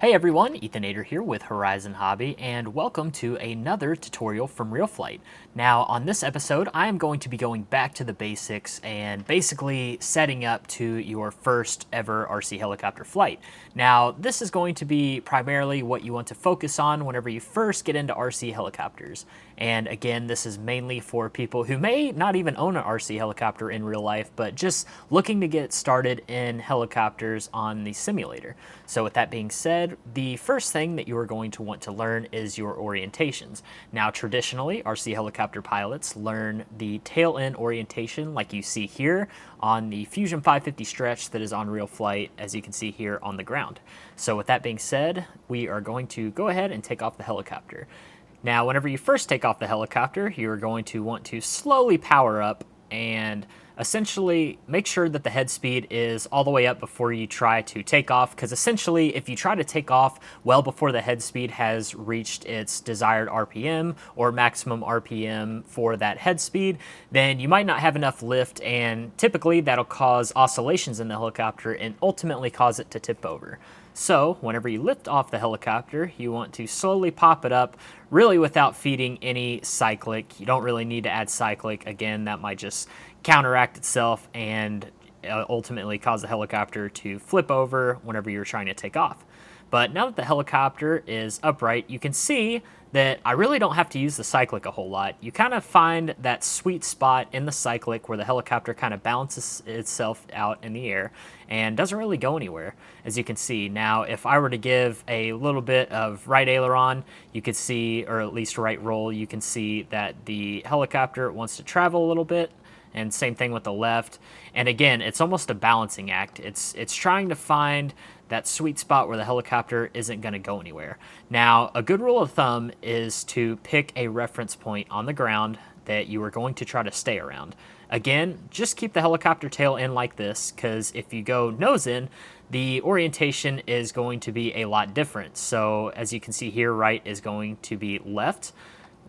Hey everyone, Ater here with Horizon Hobby, and welcome to another tutorial from RealFlight. Now, on this episode, I am going to be going back to the basics and basically setting up to your first ever RC helicopter flight. Now, this is going to be primarily what you want to focus on whenever you first get into RC helicopters. And again, this is mainly for people who may not even own an RC helicopter in real life, but just looking to get started in helicopters on the simulator. So with that being said, the first thing that you are going to want to learn is your orientations. Now, traditionally, RC helicopter pilots learn the tail end orientation like you see here on the Fusion 550 stretch that is on RealFlight, as you can see here on the ground. So with that being said, we are going to go ahead and take off the helicopter. Now, whenever you first take off the helicopter, you're going to want to slowly power up and essentially make sure that the head speed is all the way up before you try to take off, because essentially if you try to take off well before the head speed has reached its desired RPM or maximum RPM for that head speed, then you might not have enough lift, and typically that'll cause oscillations in the helicopter and ultimately cause it to tip over. So whenever you lift off the helicopter, you want to slowly pop it up, really without feeding any cyclic. You don't really need to add cyclic. Again, that might just counteract itself and ultimately cause the helicopter to flip over whenever you're trying to take off. But now that the helicopter is upright, you can see that I really don't have to use the cyclic a whole lot. You kind of find that sweet spot in the cyclic where the helicopter kind of balances itself out in the air and doesn't really go anywhere, as you can see. Now, if I were to give a little bit of right aileron, you could see, or at least right roll, you can see that the helicopter wants to travel a little bit, and same thing with the left. And again, it's almost a balancing act. It's trying to find that sweet spot where the helicopter isn't going to go anywhere. Now, a good rule of thumb is to pick a reference point on the ground that you are going to try to stay around. Again, just keep the helicopter tail in like this, because if you go nose in, the orientation is going to be a lot different. So as you can see here, right is going to be left.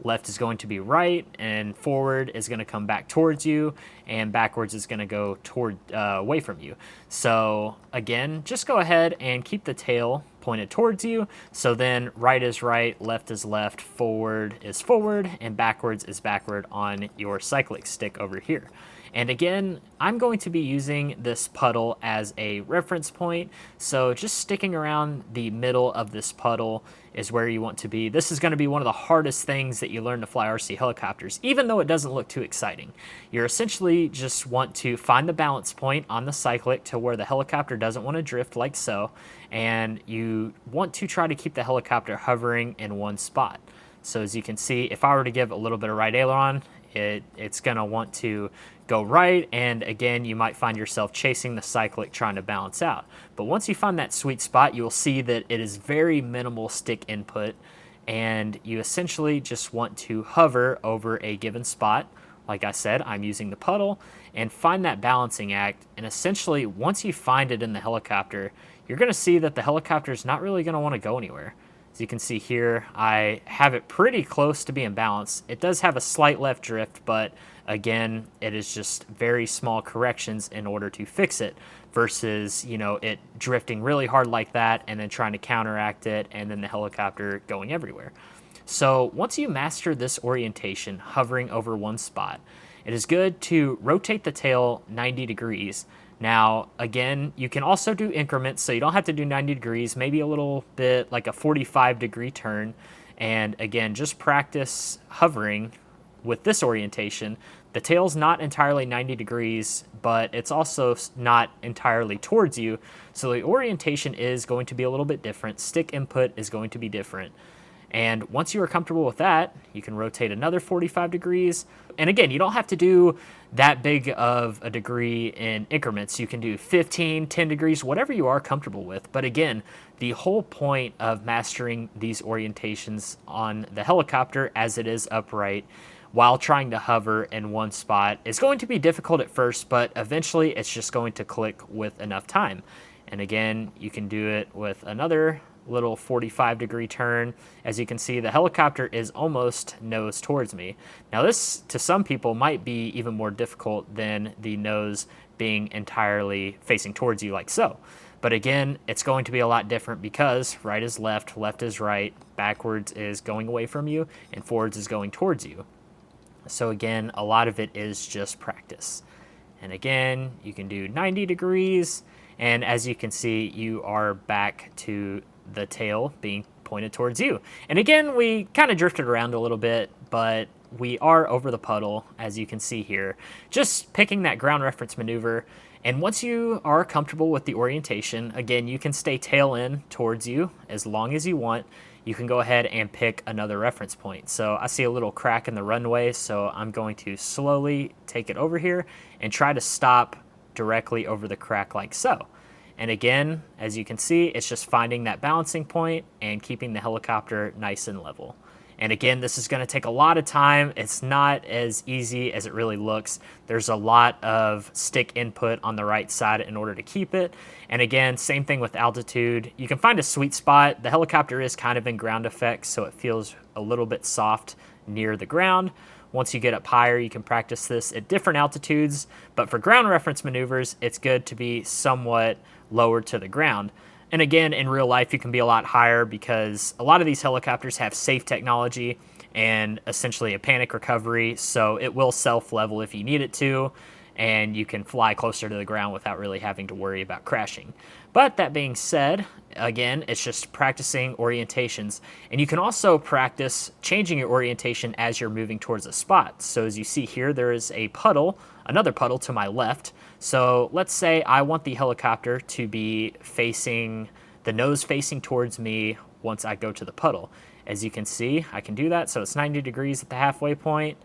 Left is going to be right, and forward is going to come back towards you, and backwards is going to go away from you. So again, just go ahead and keep the tail pointed towards you. So then right is right, left is left, forward is forward, and backwards is backward on your cyclic stick over here. And again, I'm going to be using this puddle as a reference point, so just sticking around the middle of this puddle is where you want to be. This is going to be one of the hardest things that you learn to fly RC helicopters, even though it doesn't look too exciting. You're essentially just want to find the balance point on the cyclic to where the helicopter doesn't want to drift like so, and you want to try to keep the helicopter hovering in one spot. So as you can see, if I were to give a little bit of right aileron, it's going to want to go right, and again, you might find yourself chasing the cyclic trying to balance out. But once you find that sweet spot, you'll see that it is very minimal stick input, and you essentially just want to hover over a given spot. Like I said, I'm using the puddle, and find that balancing act, and essentially once you find it in the helicopter, you're going to see that the helicopter is not really going to want to go anywhere. As you can see here, I have it pretty close to being balanced. It does have a slight left drift, but again, it is just very small corrections in order to fix it versus, it drifting really hard like that and then trying to counteract it and then the helicopter going everywhere. So once you master this orientation, hovering over one spot, it is good to rotate the tail 90 degrees. Now, again, you can also do increments, so you don't have to do 90 degrees, maybe a little bit like a 45-degree turn. And again, just practice hovering with this orientation. The tail's not entirely 90 degrees, but it's also not entirely towards you. So the orientation is going to be a little bit different. Stick input is going to be different. And once you are comfortable with that, you can rotate another 45 degrees. And again, you don't have to do that big of a degree in increments. You can do 15, 10 degrees, whatever you are comfortable with. But again, the whole point of mastering these orientations on the helicopter as it is upright while trying to hover in one spot is going to be difficult at first, but eventually it's just going to click with enough time. And again, you can do it with another little 45-degree turn. As you can see, the helicopter is almost nose towards me. Now this, to some people, might be even more difficult than the nose being entirely facing towards you like so. But again, it's going to be a lot different because right is left, left is right, backwards is going away from you, and forwards is going towards you. So again, a lot of it is just practice. And again, you can do 90 degrees. And as you can see, you are back to the tail being pointed towards you. And again, we kind of drifted around a little bit, but we are over the puddle, as you can see here. Just picking that ground reference maneuver. And once you are comfortable with the orientation, again, you can stay tail in towards you as long as you want. You can go ahead and pick another reference point. So I see a little crack in the runway, so I'm going to slowly take it over here and try to stop directly over the crack like so. And again, as you can see, it's just finding that balancing point and keeping the helicopter nice and level. And again, this is going to take a lot of time. It's not as easy as it really looks. There's a lot of stick input on the right side in order to keep it. And again, same thing with altitude. You can find a sweet spot. The helicopter is kind of in ground effects, so it feels a little bit soft near the ground. Once you get up higher, you can practice this at different altitudes. But for ground reference maneuvers, it's good to be somewhat lower to the ground. And again, in real life, you can be a lot higher because a lot of these helicopters have safe technology and essentially a panic recovery. So it will self-level if you need it to, and you can fly closer to the ground without really having to worry about crashing. But that being said, again, it's just practicing orientations. And you can also practice changing your orientation as you're moving towards a spot. So as you see here, there is a puddle, another puddle to my left. So let's say I want the helicopter to be facing, the nose facing towards me once I go to the puddle. As you can see, I can do that. So it's 90 degrees at the halfway point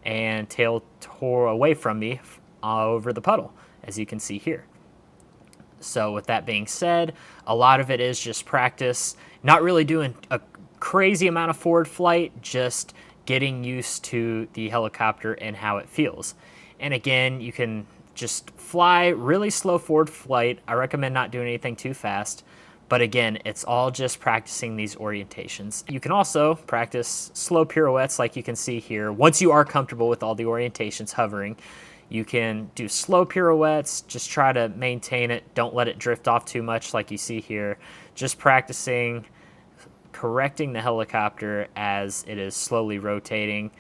and tail tore away from me over the puddle, as you can see here. So with that being said, a lot of it is just practice, not really doing a crazy amount of forward flight, just getting used to the helicopter and how it feels. And again, you can just fly really slow forward flight. I recommend not doing anything too fast. But again, it's all just practicing these orientations. You can also practice slow pirouettes like you can see here. Once you are comfortable with all the orientations hovering, you can do slow pirouettes, just try to maintain it. Don't let it drift off too much like you see here. Just practicing correcting the helicopter as it is slowly rotating.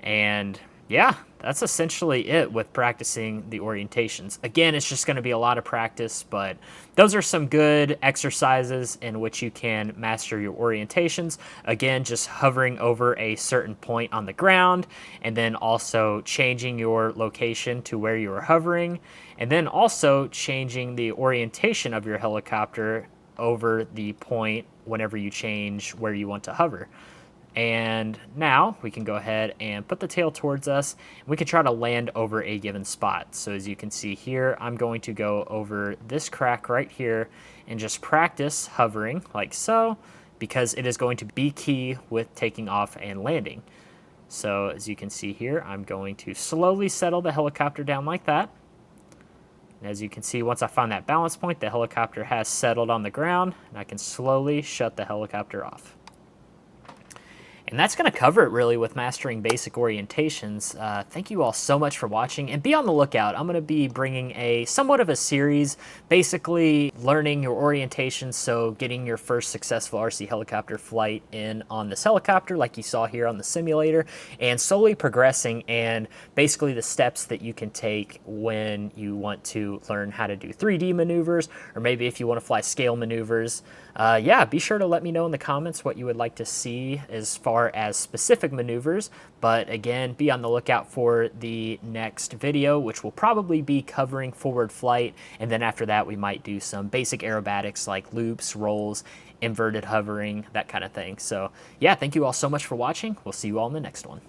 And yeah, that's essentially it with practicing the orientations. Again, it's just going to be a lot of practice, but those are some good exercises in which you can master your orientations. Again, just hovering over a certain point on the ground, and then also changing your location to where you are hovering, and then also changing the orientation of your helicopter over the point whenever you change where you want to hover. And now we can go ahead and put the tail towards us. We can try to land over a given spot. So as you can see here, I'm going to go over this crack right here and just practice hovering like so, because it is going to be key with taking off and landing. So as you can see here, I'm going to slowly settle the helicopter down like that. And as you can see, once I find that balance point, the helicopter has settled on the ground, and I can slowly shut the helicopter off. And that's going to cover it really with mastering basic orientations. Thank you all so much for watching, and be on the lookout. I'm going to be bringing somewhat of a series, basically learning your orientations, so getting your first successful RC helicopter flight in on this helicopter like you saw here on the simulator, and slowly progressing and basically the steps that you can take when you want to learn how to do 3D maneuvers, or maybe if you want to fly scale maneuvers. Yeah, be sure to let me know in the comments what you would like to see as far as specific maneuvers, but again, be on the lookout for the next video, which will probably be covering forward flight, and then after that we might do some basic aerobatics like loops, rolls, inverted hovering, that kind of thing. So yeah, thank you all so much for watching. We'll see you all in the next one.